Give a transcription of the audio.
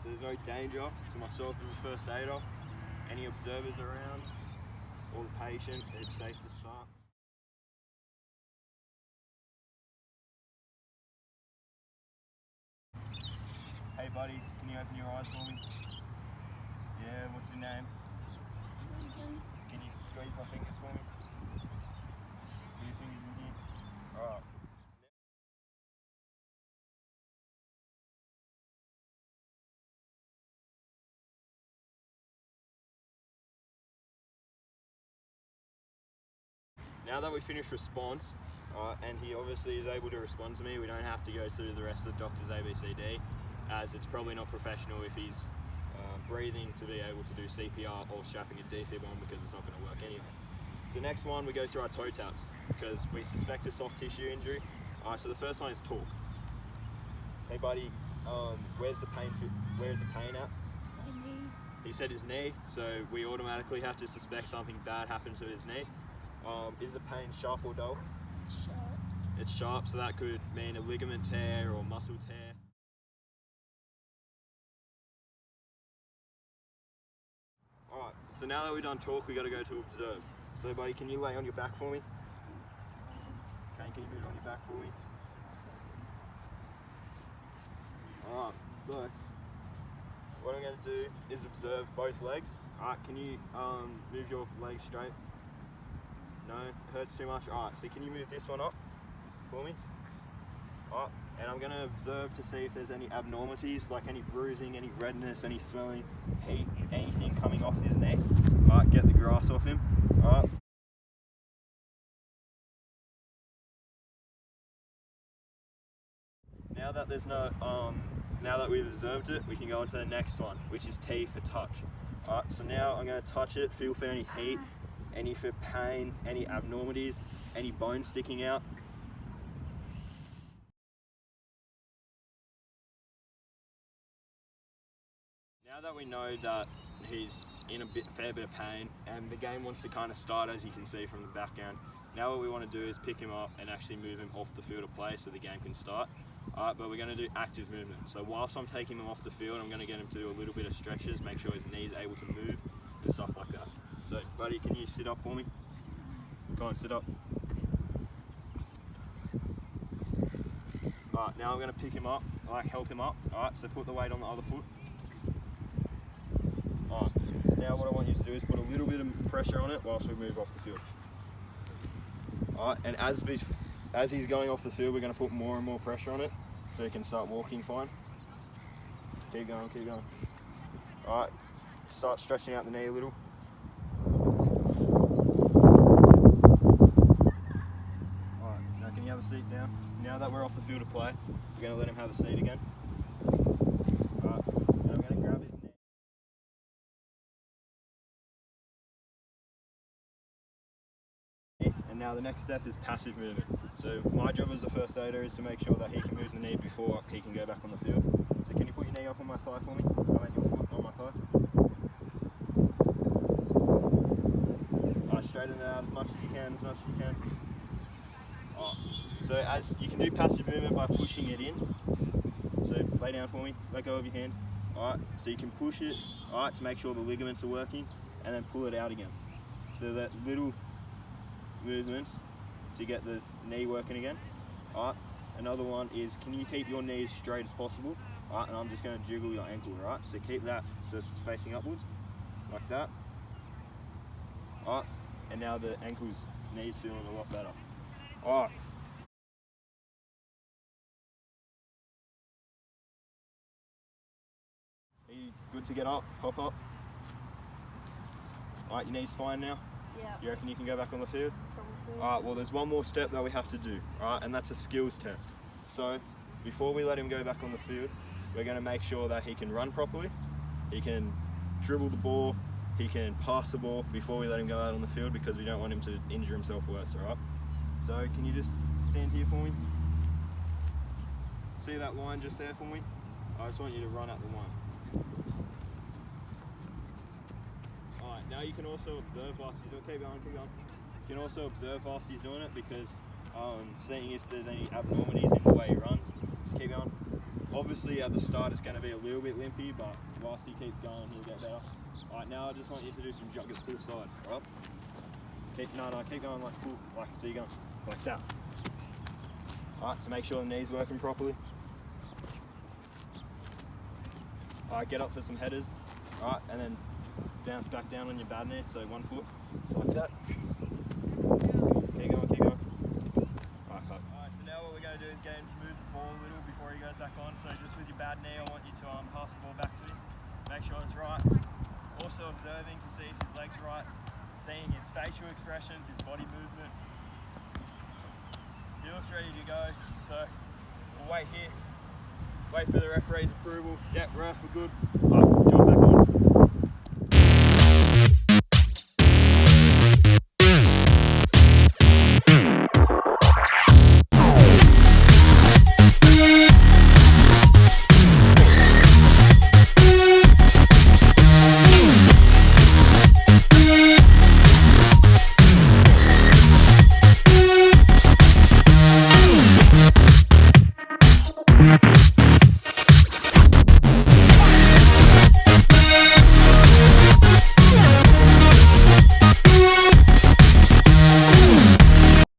so there's no danger to myself as a first aider, any observers around, or the patient. It's safe to start. Hey buddy, can you open your eyes for me? Yeah, what's your name? Can you squeeze my fingers for me? Put your fingers in here. Alright. Now that we've finished response, and he obviously is able to respond to me, we don't have to go through the rest of the doctor's ABCD, as it's probably not professional if he's breathing to be able to do CPR or strapping a defib on, because it's not going to work anyway. So next one, we go through our toe taps because we suspect a soft tissue injury. So the first one is talk. Hey buddy, where's the pain at? My knee. He said his knee, so we automatically have to suspect something bad happened to his knee. Is the pain sharp or dull? Sharp. It's sharp, so that could mean a ligament tear or muscle tear. Alright, so now that we've done talk, we got to go to observe. So buddy, can you lay on your back for me? Okay, can you move on your back for me? Alright, so what I'm going to do is observe both legs. Alright, can you move your legs straight? No, it hurts too much. Alright, so can you move this one up for me? Alright, and I'm going to observe to see if there's any abnormalities, like any bruising, any redness, any swelling, heat, anything coming off his neck. Alright, get the grass off him. Alright. Now that there's no, now that we've observed it, we can go on to the next one, which is T for touch. Alright, so now I'm going to touch it, feel for any heat, any for pain, any abnormalities, any bone sticking out. Now that we know that he's in a fair bit of pain and the game wants to kind of start, as you can see from the background, now what we want to do is pick him up and actually move him off the field of play so the game can start. Alright, but we're going to do active movement. So whilst I'm taking him off the field, I'm going to get him to do a little bit of stretches, make sure his knee's able to move and stuff like that. So buddy, can you sit up for me? Come on, sit up. Alright, now I'm going to pick him up, help him up. Alright, so put the weight on the other foot. Alright, so now what I want you to do is put a little bit of pressure on it whilst we move off the field. Alright, and as he's going off the field, we're going to put more and more pressure on it so he can start walking fine. Keep going, keep going. Alright, start stretching out the knee a little. Alright, now can you have a seat down? Now that we're off the field of play, we're going to let him have a seat again. Alright, and I'm going to grab his knee. And now the next step is passive movement. So my job as a first aider is to make sure that he can move the knee before he can go back on the field. So can you put your knee up on my thigh for me? I mean your foot on my thigh. Alright, straighten it out as much as you can, Alright, so as you can do passive movement by pushing it in. So lay down for me, let go of your hand. Alright, so you can push it, alright, to make sure the ligaments are working, and then pull it out again. So that little movements to get the knee working again. Alright, another one is, can you keep your knee as straight as possible? Alright, and I'm just going to jiggle your ankle, right? So keep that so it's facing upwards, like that. Alright, and now the knee's feeling a lot better. Alright. Are you good to get up? Hop up. Alright, your knee's fine now? Yeah. You reckon you can go back on the field? Probably. Alright, well there's one more step that we have to do, alright, and that's a skills test. So, before we let him go back on the field, we're going to make sure that he can run properly, he can dribble the ball, he can pass the ball before we let him go out on the field, because we don't want him to injure himself worse, alright? So, can you just stand here for me? See that line just there for me? I just want you to run out the line. Alright, now you can also observe whilst he's doing it. Keep going, keep going. You can also observe whilst he's doing it, because seeing if there's any abnormalities in the way he runs. So keep going. Obviously at the start it's going to be a little bit limpy, but whilst he keeps going he'll get better. Alright, now I just want you to do some joggers to the side. Alright? Keep going like cool, like so you're going like that. Alright, to make sure the knee's working properly. Alright, get up for some headers. Alright, and then bounce back down on your bad knee, so 1 foot. So like that. Keep going. Alright, cut. Alright, so now what we're going to do is get him to move the ball a little before he goes back on. So just with your bad knee, I want you to pass the ball back to him. Make sure it's right. Also observing to see if his leg's right. Seeing his facial expressions, his body movement. He looks ready to go, so we'll wait here. Wait for the referee's approval. Yep, ref, we're good.